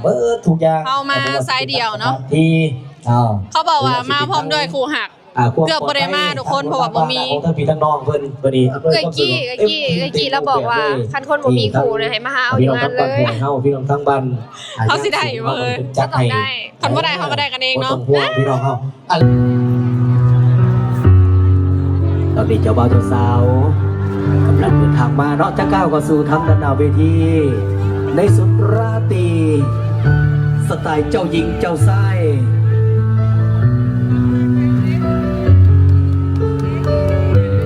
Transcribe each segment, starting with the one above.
เบิร์ดทุกอย่างเข้ามาไซส์เดียวเนาะที่เขาบอกว่ามาพร้อมด้วยครูหักเกือบบ่ได้มาทุกคนเพราะว่าบ่มีทั้งพี่ทั้งน้องเพิ่นพอดีเอ้ยกี้แล้วบอกว่าคันคนบ่มีครูเนี่ยให้มาหาเอาอยู่งานเลยพี่น้องทั้งบ้านเขาสิได้เว้ยจะต้องได้คันบ่ได้เขาก็ได้กันเองเนาะพี่น้องเขาตอนนี้เจ้าบ่าวเจ้าสาวกำลังเดินทางมาเนาะจะก้าวเข้าสู่ทางด้านหน้าเวทีในสุดราตรีสไตล์เจ้าหญิงเจ้าชาย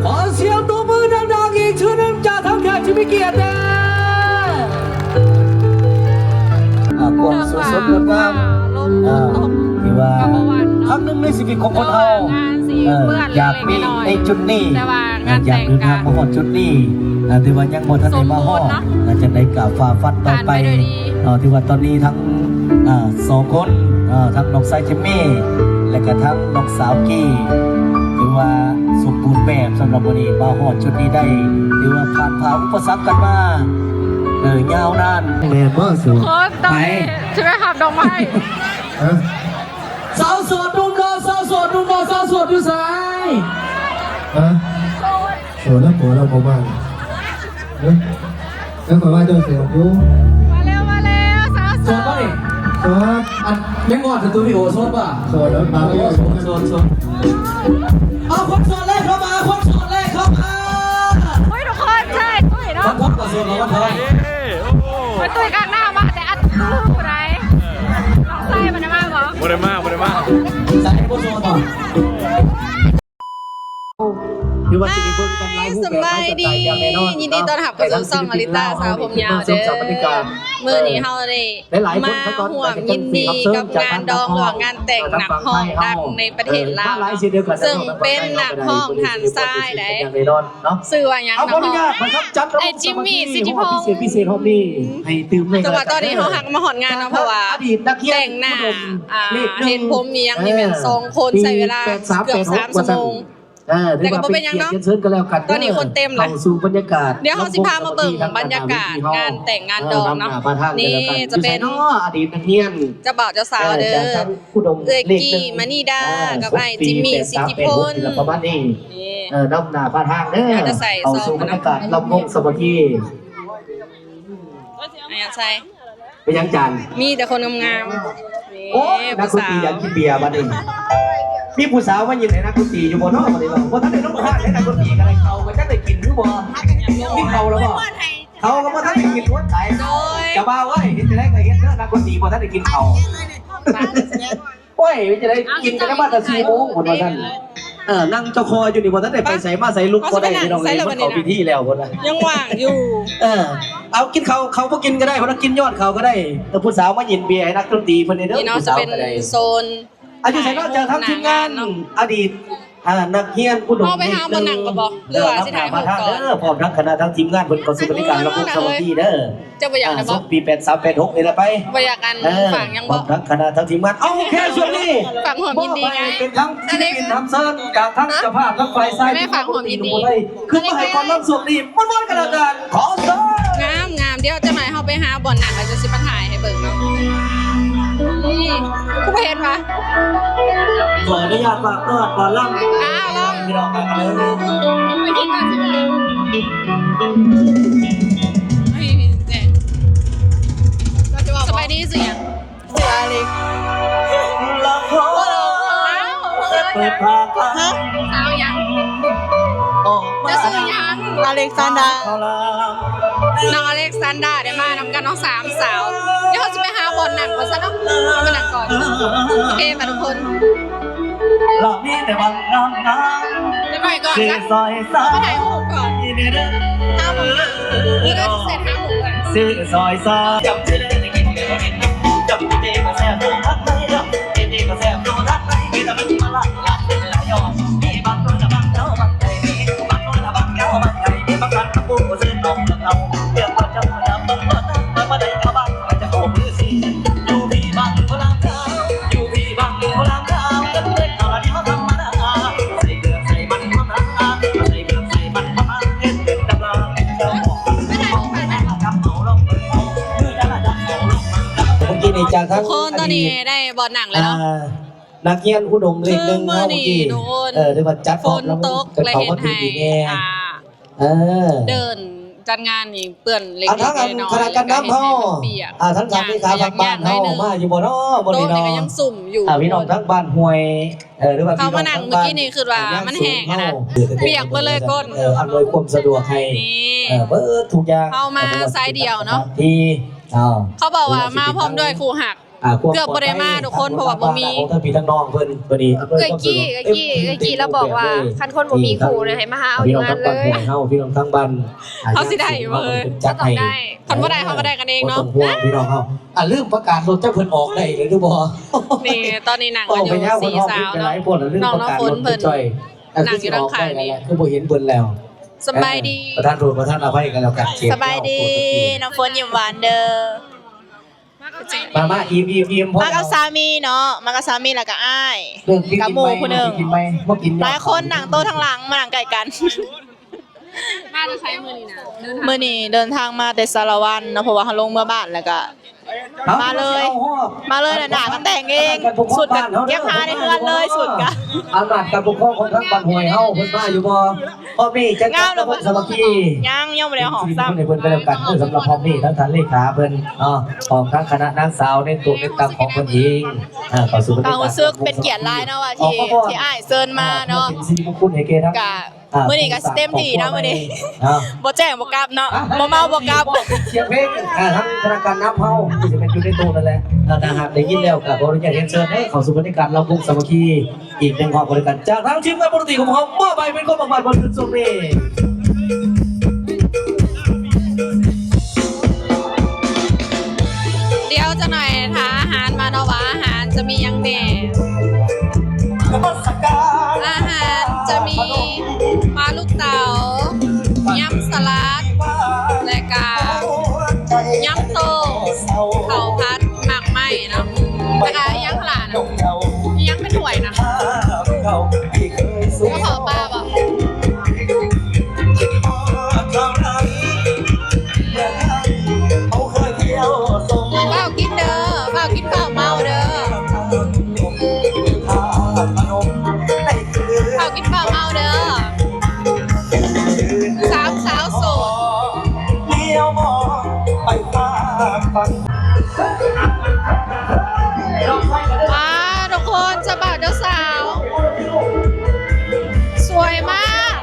ขอเสียงตัวมือดังๆอีกชื่อนึงจากทั้งแขกที่มีเกียรตินะความสดงดงามที่ว่าครั้งหนึ่งในชีวิตของคนเราอยากมีในจุดนี้อยากเดินทางมาหอดจุดนี้ที่ว่ายังบ่ทันได้มาฮอดจะได้กล่าวฝ่าฟันต่อไปที่ว่าตอนนี้ทั้ง2 คนทั้งน้องไซจิมมี่และก็ทั้งน้องสาวกี้ถือว่าสมบูรณ์แบบสำหรับวันนี้มาฮอดจุดนี้ได้ถือว่าผ่านอุปสรรคกันมายาวนานแม่บ่สูไปใช่ไหมครับดอกไม้สาวโสดนุ่มรอสาวโสดนุ่มรอสาวโสดอยู่สายโสดแล้วโผล่แล้วผมว่าแล้วขอว่าเจ้าเสียงอยู่มาแล้วสาวโสดป่ะนี่โสดอันไม่งอดสตูดิโอโสดป่ะโสดแล้วมาแล้วโสดเอาคนโสดแรกเข้ามาคนโสดแรกเข้ามาเฮ้ยทุกคนใช่ตุ้ยเนาะคนโสดแล้วคนไปตุ้ยกลางหน้ามาแต่อัดผู้ใดใส่มันได้มากเหรอบ่ได้มากใส่คนโสดป่ะสบายดียินดีต้อนรับเข้าสู่ช่องอลิต้าสาวผมยาวเด้อมื้อนี้เฮาได้มาร่วมยินดีกับงานดองหรือว่างานแต่งหนักห้องดังในประเทศลาวซึ่งเป็นหนักห้องฐานทรายได้ชื่อว่าหยังหนักห้องไอ้จิมมี่สิทธิพงษ์พิเศษห้องนี้ให้ตื่มเลยแต่ว่าตอนนี้เฮาหักมาฮอดงานเนาะเพราะว่าแต่งหน้าเฮ็ดผมมีหยังนี่แม่น2คนใช้เวลาเกือบ3 ชั่วโมงแต่ก็บ่เป็นยังเนาะตอนนี้คนเต็มเลยสู่บรรยากาศเดี๋ยวเขาสิพามาเบิ่งบรรยากาศงานแต่งงานดองเนาะนี่จะเป็นอดีตนักเรียนเจ้าบ่าวเจ้าสาวเด้อเอ้ยกี้มานีดากับไอ้จิมมี่สิทธิพลประมาณนี้น้ำหน้าพระธาตุเด้อเอาสู่บรรยากาศลำวงสมัครีใช่เป็นยังจันมีแต่คนงามๆโอ้นักดนตรีอยากกินเบียร์มาดิมีผู้สาวมายินไหนนักดนตรีอยู่บนนอกมาดิเราเพราะท่านไหนต้องมาท่าไหนนักดนตรีกันอะไรเขาก็จะได้กินหรือบ่กินเขาแล้วบ่เขาก็มาท่านได้กินวัดไหนจะบ้าเว้ยจะได้เคยเห็นเรื่องนักดนตรีพอท่านได้กินเขาโอ้ยจะได้กินกันมาแต่4 โมงคนละท่านนั่งเจ้าคออยู่นี่พอท่านได้ไปใส่มาใส่ลุกก็ได้น้องเลยมันเขาพิธีแล้วคนละยังว่างอยู่เอากินเขาพวกกินก็ได้เพราะกินยอดเขาก็ได้แต่ผู้สาวมายินเบียร์ให้นักดนตรีเพื่อนเด้อนี่เนาะจะเป็นโซนอาจารย์ใส่นอกจากทำทีมงานอดีตนักเรียนผู้ดำไปหาบนหนังก็บอกเรือสิถ่ายมาก่อนพร้อมทั้งคณะทั้งทีมงานบนกองสุบริการระบบสวัสดีเด้อจะไปอย่างไรบอกปี8386นี่แหละไปไปอย่างกันฝั่งยังบอกทั้งคณะทั้งทีมงานเอาแค่ส่วนนี้ฝั่งหอมยินดีไงเป็นทั้งศิลปินทำเซิร์ฟจากทั้งเจ้าภาพทั้งฝ่ายซ้ายไม่ฝั่งหอมยินดีคือมาให้ความรับส่วนดีม้วนๆกันแล้วกันขอเซิร์ฟงามเดี๋ยวจะหน่อยเข้าไปหาบอลหนังแล้วจะสิมาถ่ายให้เบิ่งเนาะนี่คุณเห็นปะขออนุญาตฝากต้อนก่อนล่ำล่ำพี่น้องกันเลยไม่กินกันใช่ไหมสบายดีสิยังเสือเล็กละครเปิดภาคสาวยังจะซื้อยังอเล็กซานดาน้องอเล็กซานดาได้มานำกันน้อง3 สาวเดี๋ยวเขาจะไปหาบอลหนังก่อนซะเนาะไปหนังก่อนโอเคมาทุกคนหลับนี้แต่บางนอนน้ำจะหน่อยก่อนนะไปถ่ายรูปก่อนห้าโมงนี่ก็เสร็จ5 โมงเลยซื้อซอยซาจับเจเลยกินเดี๋ยวจับเด็กก็แซ่บดูทักไปเด็กก็แซ่บดูทักไปมีแต่มันมาละเป็นหลายยอดมีบางตัวบางเจ้าบางใจมีบางตัวบางเจ้าบางใจมีบางกันกับผู้ซื้อตองเราเดี๋ยวก็จะมาบางวันมาได้กับบ้านจะโอ้มือสีอยู่ที่บ้านพลังเท้าอยู่ที่บ้านพลังเท้ากันเด็กอะไรที่เขาทำมาใส่เดือดใส่มันพลังใส่เดือดใส่มันพลังเห็นเป็นตำราเจ้าของไม่ได้กับเขาลองเปิดเอาเมื่อ กี้นี่จากทั้ง คนตอนนี้ได้บอลหนังแล้วเนาะ นักเรียนอุดมเลขหนึ่ง เมื่อนี้โดน ที่ว่าจัด ฝนตกเลยเห็นให้เดินจัดงานนี่เปื้อนเล็ก ทั้ง น้อย คณะการน้ำเฮาทั้งสามที่ขาบ้านเฮามาอยู่บ่เนาะบ่ โต๊ะ นี่ นี่ เนาะ ก็ยังสุ่มอยู่ พี่น้องทั้งบ้านห้วยหรือว่า เขามานั่งเมื่อกี้นี่คือว่ามันแห้งนะเปียกไปเลยก้น อำนวยความสะดวกให้ นี่ เบิดทุกอย่าง เข้ามาไซส์เดียวเนาะ ที่เขาบอกว่ามาพร้อมด้วยครูหัก เกือบบ่ได้มาทุกคนเพราะว่าบ่มี ทั้งพี่ทั้งน้องเพิ่นพอดี เอ้ยกี้แล้วบอกว่าคันคนบ่มีครูเนี่ยให้มาหาเอาอยู่งานเลย พี่น้องทั้งบ้าน เขาสิได้เว้ย จัดให้ คนบ่ได้เขาก็ได้กันเองเนาะ ห่วงพี่น้องเฮาลืมประกาศรถเจ้าเพิ่นออกได้หรือบ่ นี่ตอนนี้หนังกันอยู่สี่สาวเนาะน้องน้ำฝนเพิ่นหนังอยู่ด้านข้างนี่ คือบ่เห็นเพิ่นแล้ว สบายดี ประธานโทษประธานอภัยกันแล้วกัน สบายดีน้ำฝนยิ้มหวานเด้อ มาอิ่ม มากับสามีเนาะมากับสามีแล้วก็อ้าย กับหมู่ผู้หนึ่ง กินไหมบ่กิน หลายคนหนังโต๊ะทั้งหลังมาหนังไก่กัน น่าจะใช้มือนี่นะ มื้อนี้เดินทางมาแต่สารวันเนาะเพราะว่าเขาลงเมื่อบ้านแล้วก็ มาเลยน่ะหนากันแต่งเองสุดกันเก็บหาในเฮือนเลยสุดกัน อำนาจการปกครองของทั้งบ้านห้วยเฮาเพิ่นมาอยู่บ่พร้อมนี่จัดการเพิ่นสามัคคี ยังบ่ได้หอมซ้ำ เพิ่นก็แล้วกันสำหรับพร้อมนี่ทั้งท่านเลขาเพิ่นของทั้งคณะนางสาวในตัวในตังของเพิ่นเองขอสู่ ความรู้สึกเป็นเกียรติหลายเนาะว่าที่อ้ายเชิญมาเนาะ สิริมงคลให้แก่ทั้ง กะมื้อนี้ก็เต็มที่นะมื้อนี้บ่แจ้งบ่กลับเนาะบ่เมาบ่กลับ เสียงเพลงทั้งคณะการน้ำเฮาที่จะเป็นอยู่ในตู้นั่นแหละนะฮะได้ยินแล้วก็ขออนุญาตเรียนเชิญให้เข้าสู่บรรยากาศเราวงสามัคคีอีกหนึ่งความบริการจากทางทีมงานปกติของเขาเมื่อไปเป็นคนบางบัดบนคืนสุรี เดี๋ยวจะหน่อยท้าอาหารมาเนาะว่าอาหารจะมียังแหน่อาหารจะมีปลาลูกเต๋ายำสลัดและก็ยำโตข้าวผัดหมักไหม้เนาะแล้วก็ยังขลาดยังเป็นถ้วยนะก็ขอป้าบอกเฝ้ากินเด้อเฝ้ากินข้าวเมาเด้อเฝ้ากินข้าวเมาเด้อสาวโสดทุกคนเจ้าบ่าวเจ้าสาว สวยมาก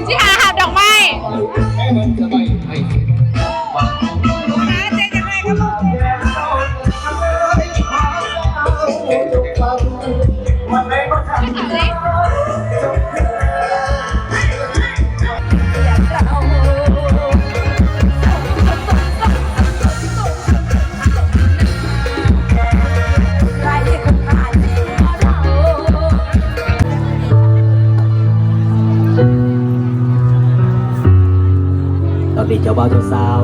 ที่หาหับดอกไม้ตอนนี้เจ้าบ่าวเจ้าสาว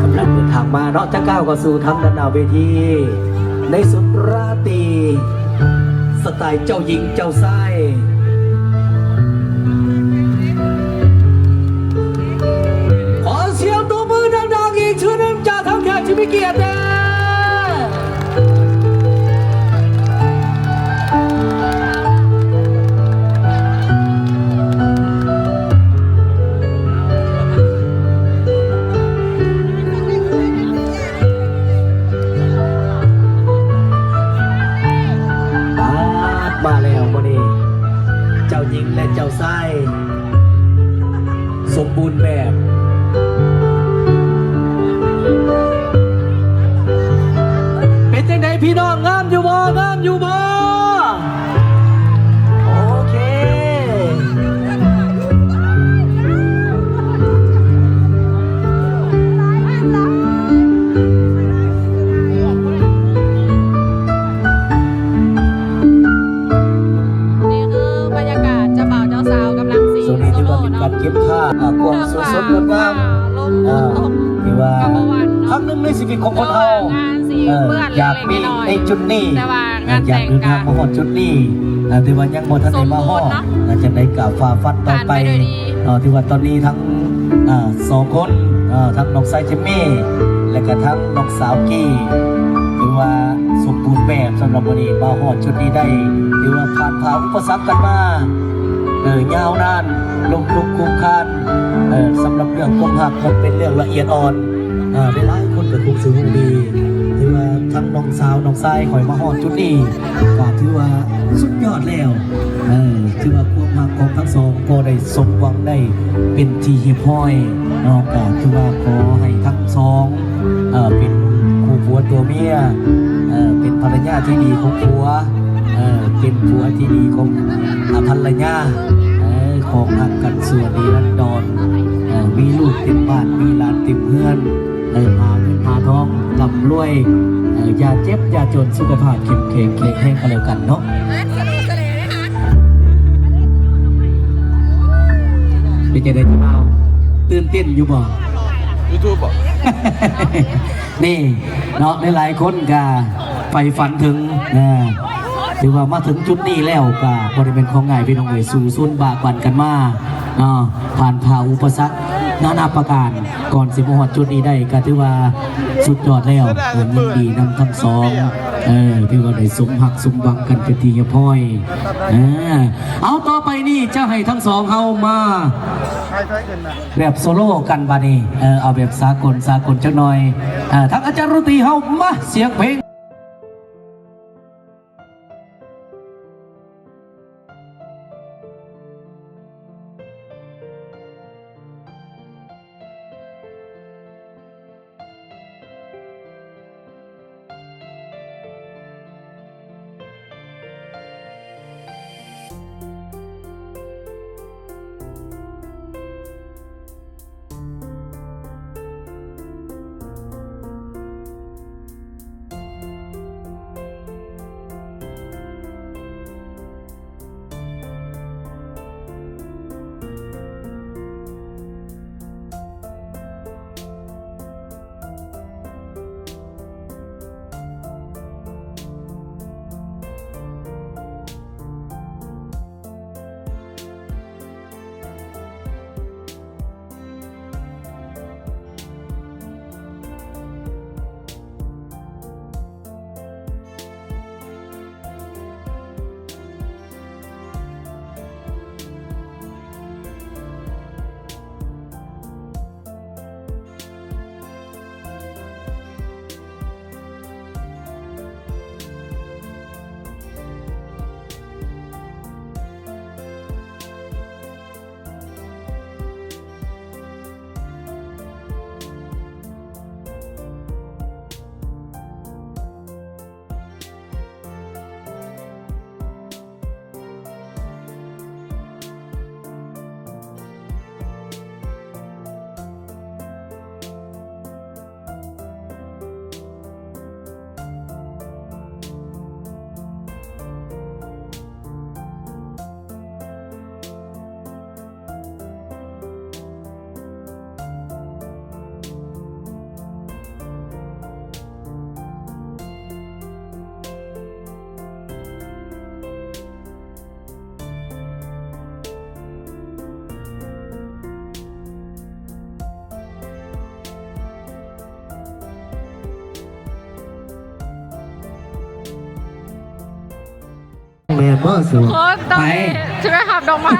กำลังเดินทางมาเนาะจะก้าวเข้าสู่ทางด้านหน้าเวทีในสุดราตรีสไตล์เจ้าหญิงเจ้าชาย เกียรตินะมาแล้ววันนี้เจ้าหญิงและเจ้าชายสมบูรณ์แบบ เป็นจังไดพี่น้องงามอยู่บ่งามอยู่บ่โอเคนี่คือบรรยากาศเจ้าบ่าวเจ้าสาวกำลังสี ส่วน โซ นี้ที่ โล่ ว่าเป็น เนาะ การเก็บภาพความสวยสดงดงาม ลมตก ที่ว่า กับประวัน ครั้ เนาะ งหนึ่งในชีวิตของคน แต่ เฮา ว่างานสีเปื้อน อยาก เล็ มี กๆน้อย ในจุดนี้ แต่ว่างาน อยาก แต่ง เดินทาง กะ มาฮอดจุดนี้แต่ว่ายังบ่ทันได้มาฮอด สมบูรณ์เนาะ จะได้กล่าวฝ่าฟันต่อไป ผ่านไปด้วยดี ที่ว่าตอนนี้ทั้งสองคนทั้งน้องไซเจมี่และก็ทั้งน้องสาวกี้ถือว่าสมบูรณ์แบบสำหรับวันนี้มาฮอดจุดนี้ได้ถือว่าผ่านผ่าอุปสรรคกันมายาวนานลงลุกคลุกคลานสำหรับเรื่องความหักมันเป็นเรื่องละเอียดอ่อนหลายคนก็ถูกสื่อหูดีถือว่าทั้งน้องสาวน้องชายคอยมาฮอดจุดนี้ก็ถือว่าสุดยอดแล้วถือว่าความหักของทั้งสองก็ได้สมหวังได้เป็นที่เฮียพ้อยนอกจากถือว่าขอให้ทั้งสองเป็นคู่ผัวตัวเมียเป็นภรรยาที่ดีของผัวเป็นผัวที่ดีของภรรยาของหักกันส่วนดีรันดอนมีลูกเต็มบ้านมีหลานเต็มเพื่อนหาเงินหาทองร่ำรวยอย่าเจ็บอย่าจนสุขภาพเข้มแข็งแข็งแรงกันแล้วกันเนาะเป็นจะได้จะเอาตื่นเต้นอยู่บ่ YouTube บ่ นี่เนาะหลายๆคนก็ไปฝันถึงถือว่ามาถึงจุดนี้แล้วก็บริเวณของง่ายพี่น้องเอ๋ยสู่ส่วนบากบันกันมาผ่านผ่าอุปสรรคนานาประการก่อนสิมาฮอดจุดนี้ได้ก็ถือว่าสุดยอดแล้วยินดีนำทั้งสองถือว่าได้สมหักสมบังกันเป็นทีเรียบร้อยเอาต่อไปนี่จะให้ทั้งสองเฮามาแบบโซโล่กันบานี้เอาแบบสากลจักหน่อยทั้งอาจารย์ดนตรีเฮามาเสียงเพลง แม่บ่สู โค้ดต้องใช่ไหมครับดอกไม้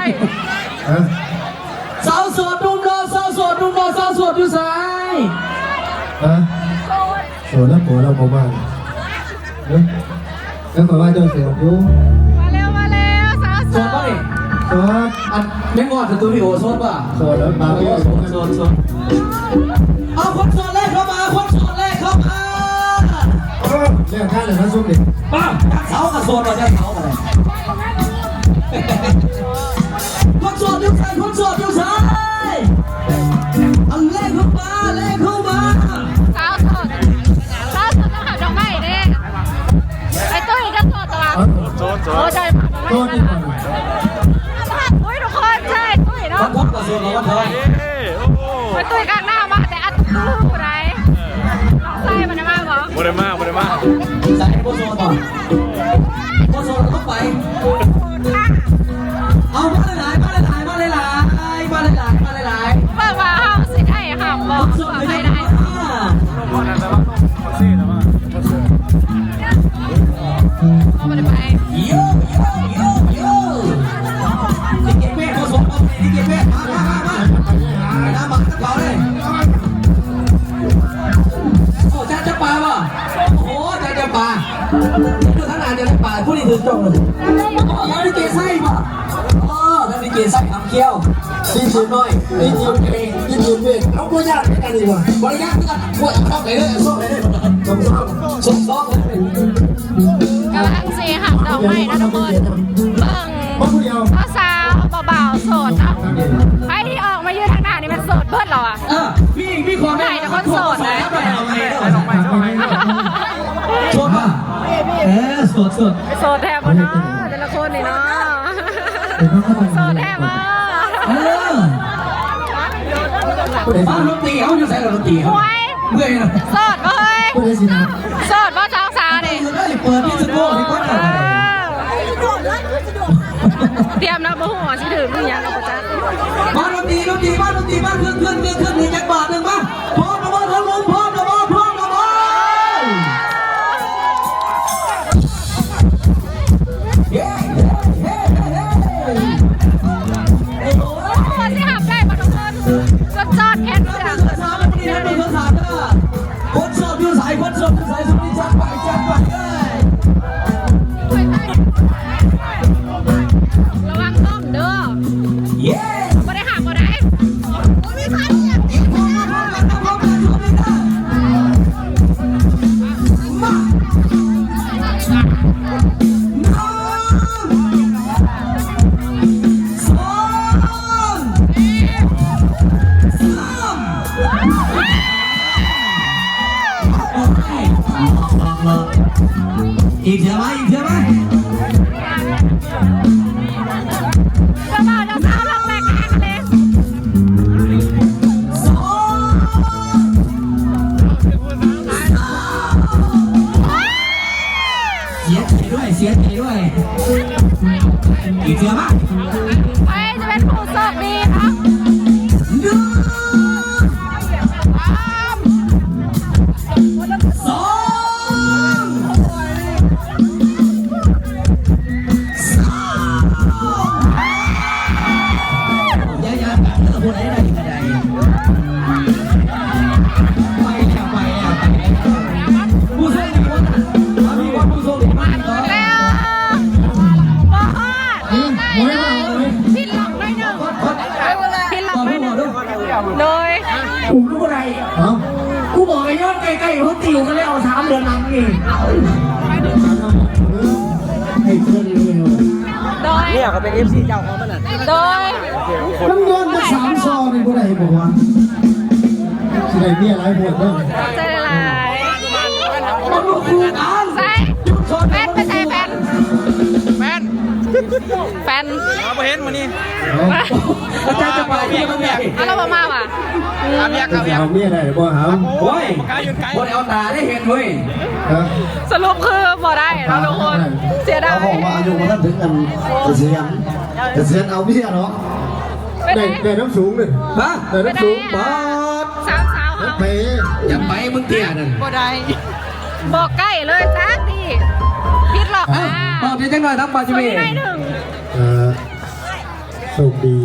ฮะ สาวโสดนุ่มรอสาวโสดนุ่มรอสาวโสดอยู่สาย ฮะโสดแล้วผัวเราบ่มาแล้วขอว่าเจ้าเสียอยู่ มาเร็วสาว โสดป่ะนี่ โสด อันไม่งอดสตูดิโอโสดป่ะ โสดแล้วมา โสดเอาคนโสดแรกเข้ามาคนโสดแรกเข้ามา เรื่องการเลยนะซุปดิ ป้าจากเสากับโสดมาจากเสากันเลยคนโสดอยู่ใส่คนโสดอยู่ใส่เอาเลขเข้ามาเลขเข้ามา สาวโสดต้องหาดอกไม้เด้ไอ้ตุ้ยจะโสดตัวโอ้ใช่ โสดดีกว่า ตุ้ยทุกคนใช่ตุ้ยเนาะ วันทบกับโสดกับวันทบ ไอ้ตุ้ยกลางหน้ามาแต่อัดตู้ไรใส่มันมากเหรอ บ่ได้มาก ใส่ให้คนโสดก่อนคนโสดต้องไปเอามาหลายๆมาหลายๆมาหลายๆมาหลายๆมาหลายๆ เปิดมาห้องสิได้ค่ะบอกว่าไม่ได้ คนนั้นแต่ว่าคนซี่แต่ว่า เขาไม่ได้ไป โยนี่เก็บแม่เขาส่งมานี่เก็บแม่มาน้ำมันกระเป๋าเลยโอ้จะปลาป่ะโอ้โหจะปลาดูท่านอาจจะได้ปลาผู้นี้ถือจงเลยแล้วนี่เกไส้ป่ะอ๋อแล้วนี่เกไส้ทำเคี้ยวที่ถือน้อยที่ถือเองที่ถือเองเอาตัวย่างกันดีกว่าบริยางกันปวดเข้าไปเลยส้มไปเลยส้มเลย กำลังสีหักดอกไม้นะทุกคนเบิ่ง บ่ผู้เดียว ข้าวสาวเบาๆโสดเนาะใครที่ออกมายืนทางหน้านี่มันโสดเบิดเหรอ พี่ขอแม่โสดป่ะโสด โสดแทบบ่เนาะแต่ละคนนี่เนาะโสดแทบบ่ บ้านรถตีเขาอยู่ใส่รถตีเขา หวย เมื่อยนะ โสดบ่เฮ้ย ผู้ใดสินะ โสดบ่จ้าสาวนี่ เปิดพิซซ่าโก้ที่วัดอะไร เตรียมนะบ่ฮู้ว่าสิถึงหรือยังกับบ่จัก บ้านรถตีบ้านเครื่องนี่จักบาทหนึ่งป่ะพร้อมนะบ้านทั้งลมพร้อมนะบ้านเย้ โอ้สิหับได้บ่ทุกคนจอดแค่เสื้อ คนสอบอยู่สายสุดที่จัดไปเลย ระวังต้มเด้อ เย้ บ่ได้หักบ่ได้มีพันเนี่ย อีกเถอะไหม จะมาจะสาวลงแรงแข่งเลย เสียใจด้วยอีกเถอะไหม ไปจะเป็นผู้โชคดีเนาะ โดย ผมรู้อะไร เอ้า กูบอกไอ้ยอดใกล้ๆเขาติวกันแล้ว3 เดือนหลังนี่ ให้เพื่อนเร็ว โดยเนี่ยเขาเป็น FC เจ้าของมันน่ะโดย ๆมันโดนจะ3ซอนี่บ่ได้บอกว่าสิได้เมียหลายพวกเด้อ ใจหลาย มันรู้คู่กัน ใส่แฟนไปใส่แฟนเอาไปเห็นมานี่ อาจารย์จะไปที่มันใหญ่ เอาเรามาว่ะ เอาเมียกับเมีย เอาเมียได้บ่หา โอ้ย ไกลยืนไกล คนเอาตาได้เห็นเว้ย ฮะ สรุปคือบ่ได้เราทุกคนเสียดาย เขาบอกว่าอายุมันถึงกันจะเสียนเอาไม่ใช่เนาะได้น้ำสูงเลย ฮะ ได้น้ำสูงบาด สาวๆเอา ไป อย่าไปมึงเตี้ยนั่น บ่ได้ บอกใกล้เลยจ้าดีพิดหรอก บอกได้จังหน่อยทั้งบาจิ ส่วน เม่ ที่ได้หนึ่ง โชคดี